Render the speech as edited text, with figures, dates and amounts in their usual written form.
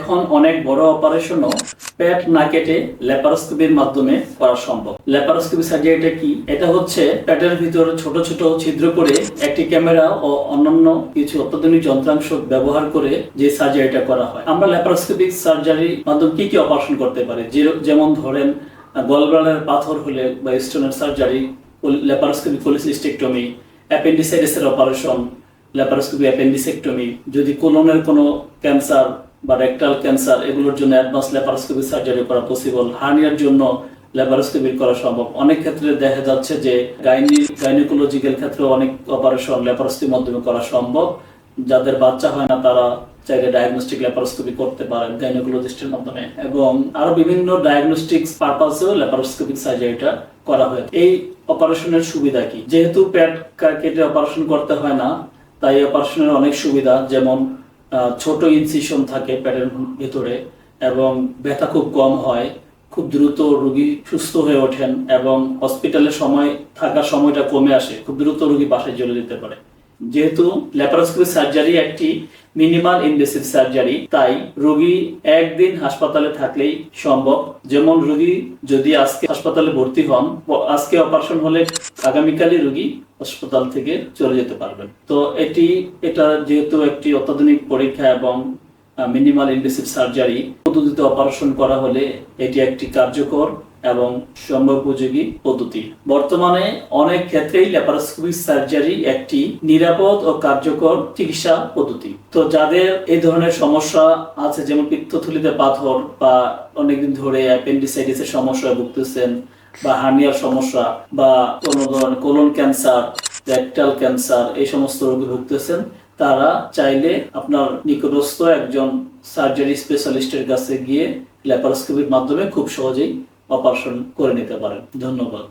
এখন অনেক বড় অপারেশনও পেট না কেটে ল্যাপারোস্কোপির মাধ্যমে করা সম্ভব। ল্যাপারোস্কোপি সার্জারিটা কি? এটা হচ্ছে পেটের ভিতরে ছোট ছোট ছিদ্র করে একটি ক্যামেরা ও অন্যান্য কিছু অত্যাধুনিক যন্ত্রাংশ ব্যবহার করে যে সার্জারিটা করা হয়। আমরা ল্যাপারোস্কোপিক সার্জারির মাধ্যমে কি কি অপারেশন করতে পারি? যেমন ধরেন গলব্লাডারের পাথর হলে বা স্টোনের সার্জারি, ল্যাপারোস্কোপিক কোলিসিস্টেক্টমি, অ্যাপেন্ডিসাইটিসের অপারেশন, ল্যাপারোস্কোপি অ্যাপেন্ডিসেক্টমি, যদি কোলনের কোনো ক্যান্সার বা রেকটাল ক্যান্সার, এগুলোর জন্য অ্যাডভান্স ল্যাপারোস্কোপি সার্জারি করা পসিবল। হার্নিয়ার জন্য ল্যাপারোস্কোপি করা সম্ভব। অনেক ক্ষেত্রে দেখা যাচ্ছে যে গাইনোকোলজিক্যাল ক্ষেত্রে অনেক অপারেশন ল্যাপারোস্কোপির মাধ্যমে করা সম্ভব। যাদের বাচ্চা হয় না তারা চাইলে ডায়াগনস্টিক ল্যাপারোস্কোপি করতে পারেন গাইনোকোলজিস্টের মাধ্যমে, এবং আরো বিভিন্ন ডায়াগনস্টিক্স পারপাসেও ল্যাপারোস্কোপিক সার্জারিটা করা হয়। এই অপারেশনের সুবিধা কি? যেহেতু পেট কেটে অপারেশন করতে হয় না, তাই অপারেশনের অনেক সুবিধা, যেমন ছোট ইনসিশন থাকে পেটের ভিতরে এবং ব্যথা খুব কম হয়, খুব দ্রুত রোগী সুস্থ হয়ে ওঠেন এবং হসপিটালে থাকার সময়টা কমে আসে, খুব দ্রুত রোগী বাসায় চলে যেতে পারে। যেহেতু ল্যাপারোস্কোপি সার্জারি একটি মিনিমাল ইনভেসিভ সার্জারি, তাই রোগী একদিন হাসপাতালে থাকলেই সম্ভব। যেমন রোগী যদি আজকে হাসপাতালে ভর্তি হন, আজকে অপারেশন হলে আগামীকালই রোগী হাসপাতাল থেকে চলে যেতে পারবেন। তো এটা যেহেতু একটি অত্যাধুনিক পরীক্ষা এবং মিনিমাল ইনভেসিভ সার্জারি পদ্ধতিতে অপারেশন করা হলে এটি একটি কার্যকর এবং সময়োপযোগী পদ্ধতি। বর্তমানে অনেক ক্ষেত্রেই ল্যাপারোস্কোপিক সার্জারি একটি নিরাপদ ও কার্যকর চিকিৎসা পদ্ধতি। তো যাদের এই ধরনের সমস্যা আছে, যেমন পিত্তথলিতে পাথর বা অনেকদিন ধরে অ্যাপেন্ডিসাইটিসের সমস্যায় ভুগতেছেন, বা হার্নিয়ার সমস্যা, বা কোনো ধরনের কোলন ক্যান্সার, রেকটাল ক্যান্সার, এই সমস্ত রোগে ভুগতেছেন, তারা চাইলে আপনার নিকটস্থ একজন সার্জারি স্পেশালিস্টের কাছে গিয়ে ল্যাপারোস্কোপির মাধ্যমে খুব সহজেই অপারেশন করে নিতে পারেন। ধন্যবাদ।